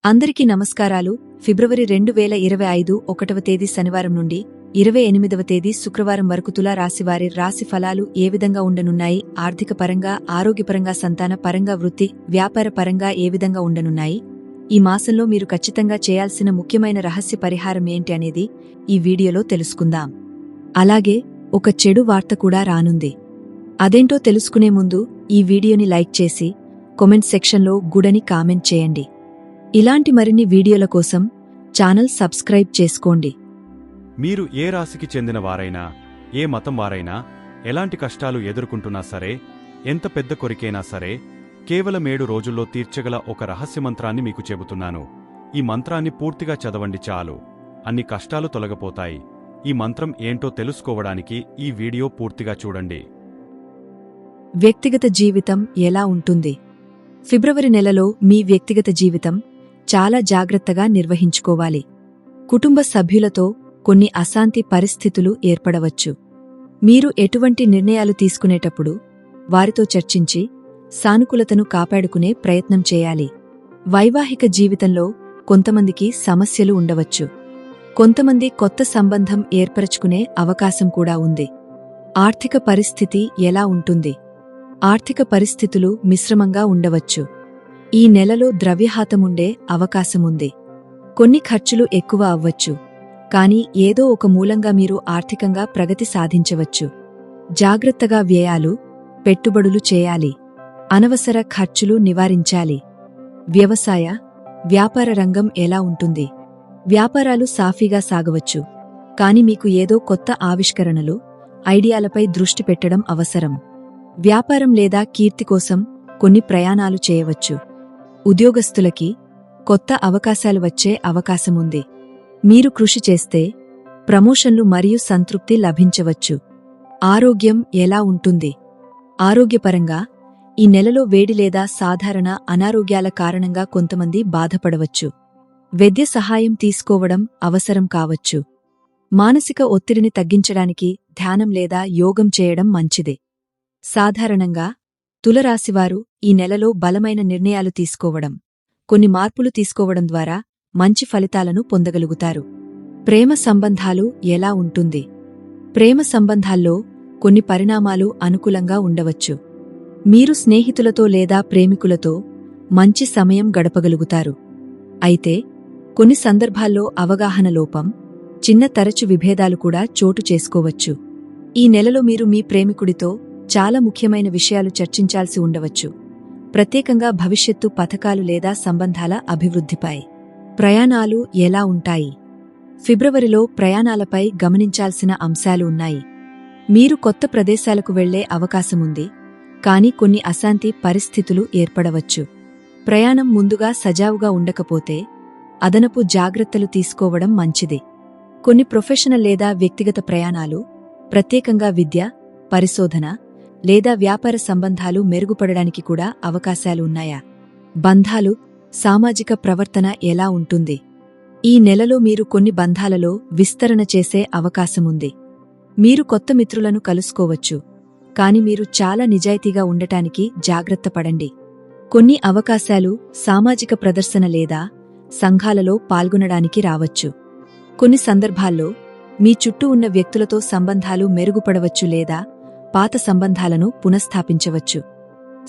అందరికీ నమస్కారాలు. ఫిబ్రవరి 2025 1వ తేదీ శనివారం నుండి 28వ తేదీ శుక్రవారం వరకు తులా రాశివారి రాశి ఫలాలు ఏ విధంగా ఉండనున్నాయి, ఆర్థిక పరంగా, ఆరోగ్యపరంగా, సంతాన పరంగా, వృత్తి, వ్యాపార పరంగా ఏ విధంగా ఉండనున్నాయి, ఈ మాసంలో మీరు ఖచ్చితంగా చేయాల్సిన ముఖ్యమైన రహస్య పరిహారం ఏంటి అనేది ఈ వీడియోలో తెలుసుకుందాం. అలాగే ఒక చెడు వార్త కూడా రానుంది. అదేంటో తెలుసుకునే ముందు ఈ వీడియోని లైక్ చేసి కామెంట్ సెక్షన్లో గుడని కామెంట్ చేయండి. ఇలాంటి మరిన్ని వీడియోల కోసం ఛానల్ సబ్స్క్రైబ్ చేసుకోండి. మీరు ఏ రాశికి చెందిన వారైనా, ఏ మతం వారైనా, ఎలాంటి కష్టాలు ఎదుర్కొంటున్నా సరే, ఎంత పెద్ద కోరికైనా సరే, కేవలం 7 రోజుల్లో తీర్చగల ఒక రహస్యమంత్రాన్ని మీకు చెబుతున్నాను. ఈ మంత్రాన్ని పూర్తిగా చదవండి చాలు, అన్ని కష్టాలు తొలగిపోతాయి. ఈ మంత్రం ఏంటో తెలుసుకోవడానికి ఈ వీడియో పూర్తిగా చూడండి. వ్యక్తిగత జీవితం ఎలా ఉంటుంది? ఫిబ్రవరి నెలలో మీ వ్యక్తిగత జీవితం చాలా జాగ్రత్తగా నిర్వహించుకోవాలి. కుటుంబ సభ్యులతో కొన్ని అశాంతి పరిస్థితులు ఏర్పడవచ్చు. మీరు ఎటువంటి నిర్ణయాలు తీసుకునేటప్పుడు వారితో చర్చించి సానుకూలతను కాపాడుకునే ప్రయత్నం చేయాలి. వైవాహిక జీవితంలో కొంతమందికి సమస్యలు ఉండవచ్చు. కొంతమంది కొత్త సంబంధం ఏర్పరచుకునే అవకాశం కూడా ఉంది. ఆర్థిక పరిస్థితి ఎలా ఉంటుంది? ఆర్థిక పరిస్థితులు మిశ్రమంగా ఉండవచ్చు. ఈ నెలలో ద్రవ్యహాతముండే అవకాశముంది. కొన్ని ఖర్చులు ఎక్కువ అవ్వచ్చు, కాని ఏదో ఒక మూలంగా మీరు ఆర్థికంగా ప్రగతి సాధించవచ్చు. జాగ్రత్తగా వ్యయాలు, పెట్టుబడులు చేయాలి. అనవసర ఖర్చులు నివారించాలి. వ్యవసాయ, వ్యాపార రంగం ఎలా ఉంటుంది? వ్యాపారాలు సాఫీగా సాగవచ్చు, కాని మీకు ఏదో కొత్త ఆవిష్కరణలు, ఐడియాలపై దృష్టి పెట్టడం అవసరం. వ్యాపారం లేదా కీర్తి కోసం కొన్ని ప్రయాణాలు చేయవచ్చు. ఉద్యోగస్తులకి కొత్త అవకాశాలు వచ్చే అవకాశముంది. మీరు కృషి చేస్తే ప్రమోషన్లు మరియు సంతృప్తి లభించవచ్చు. ఆరోగ్యం ఎలా ఉంటుంది? ఆరోగ్యపరంగా ఈ నెలలో వేడి లేదా సాధారణ అనారోగ్యాల కారణంగా కొంతమంది బాధపడవచ్చు. వైద్య సహాయం తీసుకోవడం అవసరం కావచ్చు. మానసిక ఒత్తిడిని తగ్గించడానికి ధ్యానం లేదా యోగం చేయడం మంచిదే. సాధారణంగా తులరాశివారు ఈ నెలలో బలమైన నిర్ణయాలు తీసుకోవడం, కొన్ని మార్పులు తీసుకోవడం ద్వారా మంచి ఫలితాలను పొందగలుగుతారు. ప్రేమ సంబంధాలు ఎలా ఉంటుంది? ప్రేమ సంబంధాల్లో కొన్ని పరిణామాలు అనుకూలంగా ఉండవచ్చు. మీరు స్నేహితులతో లేదా ప్రేమికులతో మంచి సమయం గడపగలుగుతారు. అయితే కొన్ని సందర్భాల్లో అవగాహన లోపం, చిన్న తరచు విభేదాలు కూడా చోటు చేసుకోవచ్చు. ఈ నెలలో మీరు మీ ప్రేమికుడితో చాలా ముఖ్యమైన విషయాలు చర్చించాల్సి ఉండవచ్చు, ప్రత్యేకంగా భవిష్యత్తు పథకాలు లేదా సంబంధాల అభివృద్ధిపై. ప్రయాణాలు ఎలా ఉంటాయి? ఫిబ్రవరిలో ప్రయాణాలపై గమనించాల్సిన అంశాలు ఉన్నాయి. మీరు కొత్త ప్రదేశాలకు వెళ్లే అవకాశముంది, కాని కొన్ని అశాంతి పరిస్థితులు ఏర్పడవచ్చు. ప్రయాణం ముందుగా సజావుగా ఉండకపోతే అదనపు జాగ్రత్తలు తీసుకోవడం మంచిది. కొన్ని ప్రొఫెషనల్ లేదా వ్యక్తిగత ప్రయాణాలు, ప్రత్యేకంగా విద్య, పరిశోధన లేదా వ్యాపార సంబంధాలు మెరుగుపడడానికి కూడా అవకాశాలు ఉన్నాయా? బంధాలు, సామాజిక ప్రవర్తన ఎలా ఉంటుంది? ఈ నెలలో మీరు కొన్ని బంధాలలో విస్తరణ చేసే అవకాశముంది. మీరు కొత్త మిత్రులను కలుసుకోవచ్చు, కాని మీరు చాలా నిజాయితీగా ఉండటానికి జాగ్రత్త పడండి. కొన్ని అవకాశాలు సామాజిక ప్రదర్శన లేదా సంఘాలలో పాల్గొనడానికి రావచ్చు. కొన్ని సందర్భాల్లో మీ చుట్టూ ఉన్న వ్యక్తులతో సంబంధాలు మెరుగుపడవచ్చు లేదా పాత సంబంధాలను పునఃస్థాపించవచ్చు.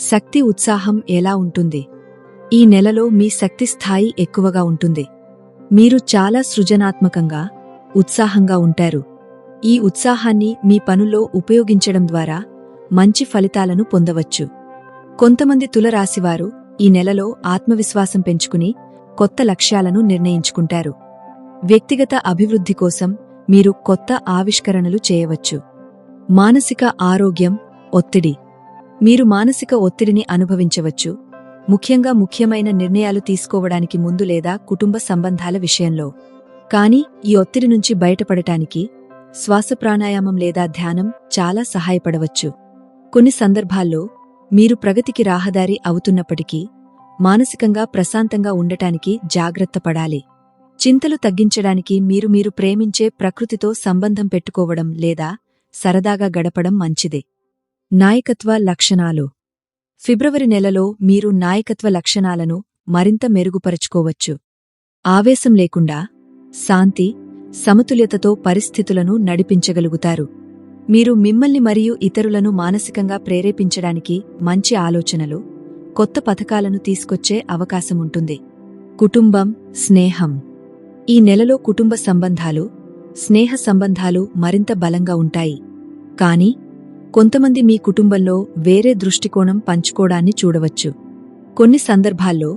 శక్తి, ఉత్సాహం ఎలా ఉంటుంది? ఈ నెలలో మీ శక్తి స్థాయి ఎక్కువగా ఉంటుంది. మీరు చాలా సృజనాత్మకంగా, ఉత్సాహంగా ఉంటారు. ఈ ఉత్సాహాన్ని మీ పనుల్లో ఉపయోగించడం ద్వారా మంచి ఫలితాలను పొందవచ్చు. కొంతమంది తులరాశివారు ఈ నెలలో ఆత్మవిశ్వాసం పెంచుకుని కొత్త లక్ష్యాలను నిర్ణయించుకుంటారు. వ్యక్తిగత అభివృద్ధి కోసం మీరు కొత్త ఆవిష్కరణలు చేయవచ్చు. మానసిక ఆరోగ్యం, ఒత్తిడి. మీరు మానసిక ఒత్తిడిని అనుభవించవచ్చు, ముఖ్యంగా ముఖ్యమైన నిర్ణయాలు తీసుకోవడానికి ముందు లేదా కుటుంబ సంబంధాల విషయంలో. కాని ఈ ఒత్తిడి నుంచి బయటపడటానికి శ్వాస ప్రాణాయామం లేదా ధ్యానం చాలా సహాయపడవచ్చు. కొన్ని సందర్భాల్లో మీరు ప్రగతికి రాహదారి అవుతున్నప్పటికీ మానసికంగా ప్రశాంతంగా ఉండటానికి జాగ్రత్త పడాలి. చింతలు తగ్గించడానికి మీరు ప్రేమించే ప్రకృతితో సంబంధం పెట్టుకోవడం లేదా సరదాగా గడపడం మంచిదే. నాయకత్వ లక్షణాలు. ఫిబ్రవరి నెలలో మీరు నాయకత్వ లక్షణాలను మరింత మెరుగుపరచుకోవచ్చు. ఆవేశం లేకుండా శాంతి సమతుల్యతతో పరిస్థితులను నడిపించగలుగుతారు. మీరు మిమ్మల్ని మరియు ఇతరులను మానసికంగా ప్రేరేపించడానికి మంచి ఆలోచనలు, కొత్త పథకాలను తీసుకొచ్చే అవకాశముంటుంది. కుటుంబం, స్నేహం. ఈ నెలలో కుటుంబ సంబంధాలు, స్నేహ సంబంధాలు మరింత బలంగా ఉంటాయి. కానీ కొంతమంది మీ కుటుంబంలో వేరే దృష్టికోణం పంచుకోవడాన్ని చూడవచ్చు. కొన్ని సందర్భాల్లో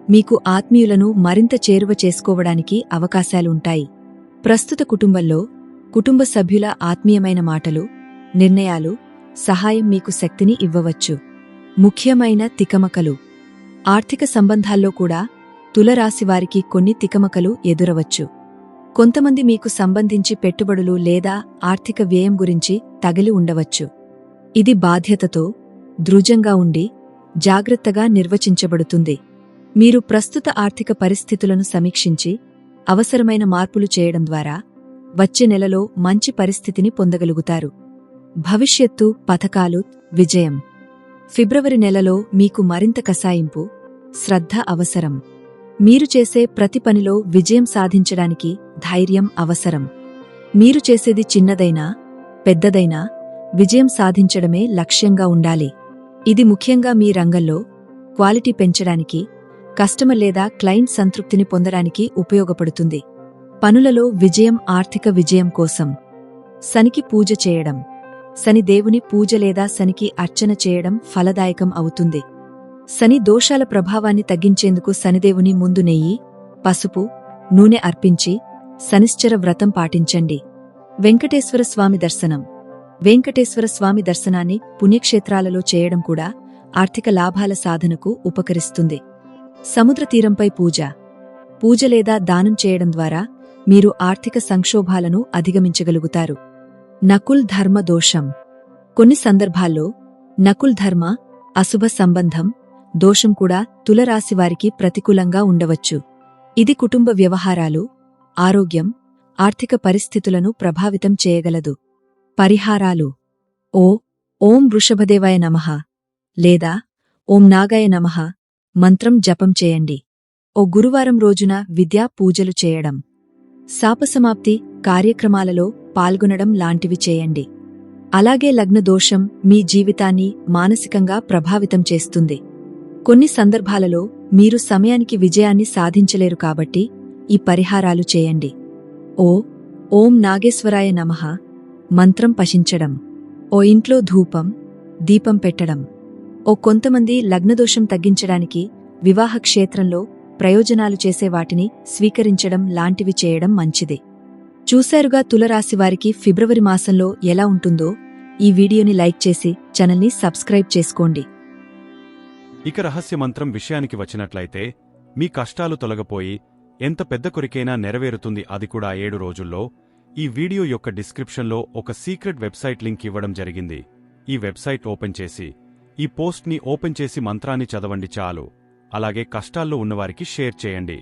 మీకు ఆత్మీయులను మరింత చేరువ చేసుకోవడానికి అవకాశాలుంటాయి. ప్రస్తుత కుటుంబంలో కుటుంబ సభ్యుల ఆత్మీయమైన మాటలు, నిర్ణయాలు, సహాయం మీకు శక్తిని ఇవ్వవచ్చు. ముఖ్యమైన తికమకలు. ఆర్థిక సంబంధాల్లో కూడా తులరాశివారికి కొన్ని తికమకలు ఎదురవచ్చు. కొంతమంది మీకు సంబంధించి పెట్టుబడులు లేదా ఆర్థిక వ్యయం గురించి తగిలి ఉండవచ్చు. ఇది బాధ్యతతో, దృఢంగా ఉండి, జాగ్రత్తగా నిర్వచించబడుతుంది. మీరు ప్రస్తుత ఆర్థిక పరిస్థితులను సమీక్షించి అవసరమైన మార్పులు చేయడం ద్వారా వచ్చే నెలలో మంచి పరిస్థితిని పొందగలుగుతారు. భవిష్యత్తు పథకాలు, విజయం. ఫిబ్రవరి నెలలో మీకు మరింత కసాయింపు, శ్రద్ధ అవసరం. మీరు చేసే ప్రతి పనిలో విజయం సాధించడానికి ధైర్యం అవసరం. మీరు చేసేది చిన్నదైనా, పెద్దదైనా విజయం సాధించడమే లక్ష్యంగా ఉండాలి. ఇది ముఖ్యంగా మీ రంగంలో క్వాలిటీ పెంచడానికి, కస్టమర్ లేదా క్లయింట్ సంతృప్తిని పొందడానికి ఉపయోగపడుతుంది. పనులలో విజయం, ఆర్థిక విజయం కోసం శనికి పూజ చేయడం. శని దేవుని పూజ లేదా శనికి అర్చన చేయడం ఫలదాయకం అవుతుంది. శని దోషాల ప్రభావాన్ని తగ్గించేందుకు శనిదేవుని ముందు నెయ్యి, పసుపు, నూనె అర్పించి శనిశ్చర వ్రతం పాటించండి. వెంకటేశ్వర స్వామి దర్శనం. వెంకటేశ్వర స్వామి దర్శనాన్ని పుణ్యక్షేత్రాలలో చేయడం కూడా ఆర్థిక లాభాల సాధనకు ఉపకరిస్తుంది. సముద్ర తీరంపై పూజ. పూజ లేదా దానం చేయడం ద్వారా మీరు ఆర్థిక సంక్షోభాలను అధిగమించగలుగుతారు. నకుల్ ధర్మ దోషం. కొన్ని సందర్భాల్లో నకుల్ ధర్మ, అశుభ సంబంధం, దోషం కూడా తులరాశివారికి ప్రతికూలంగా ఉండవచ్చు. ఇది కుటుంబ వ్యవహారాలు, ఆరోగ్యం, ఆర్థిక పరిస్థితులను ప్రభావితం చేయగలదు. పరిహారాలు. ఓం వృషభదేవాయ నమః లేదా ఓం నాగాయ నమః మంత్రం జపం చేయండి. గురువారం రోజున విద్యా పూజలు చేయడం, శాపసమాప్తి కార్యక్రమాలలో పాల్గొనడం లాంటివి చేయండి. అలాగే లగ్న దోషం మీ జీవితాన్ని మానసికంగా ప్రభావితం చేస్తుంది. కొన్ని సందర్భాలలో మీరు సమయానికి విజయాన్ని సాధించలేరు కాబట్టి ఈ పరిహారాలు చేయండి. ఓం నాగేశ్వరాయ నమః మంత్రం పఠించడం. ఇంట్లో ధూపం, దీపం పెట్టడం. కొంతమంది లగ్నదోషం తగ్గించడానికి వివాహ క్షేత్రంలో ప్రయోజనాలు చేసే వాటిని స్వీకరించడం లాంటివి చేయడం మంచిది. చూశారుగా తులరాశివారికి ఫిబ్రవరి మాసంలో ఎలా ఉంటుందో. ఈ వీడియోని లైక్ చేసి ఛానల్ని సబ్స్క్రైబ్ చేసుకోండి. ఇక రహస్య మంత్రం విషయానికి వచ్చినట్లయితే మీ కష్టాలు తొలగపోయి ఎంత పెద్ద కోరికైనా నెరవేరుతుంది, అది కూడా 7 రోజుల్లో. ఈ వీడియో యొక్క డిస్క్రిప్షన్లో ఒక సీక్రెట్ వెబ్సైట్ లింక్ ఇవ్వడం జరిగింది. ఈ వెబ్సైట్ ఓపెన్ చేసి ఈ పోస్ట్ని ఓపెన్ చేసి మంత్రాన్ని చదవండి చాలు. అలాగే కష్టాల్లో ఉన్నవారికి షేర్ చేయండి.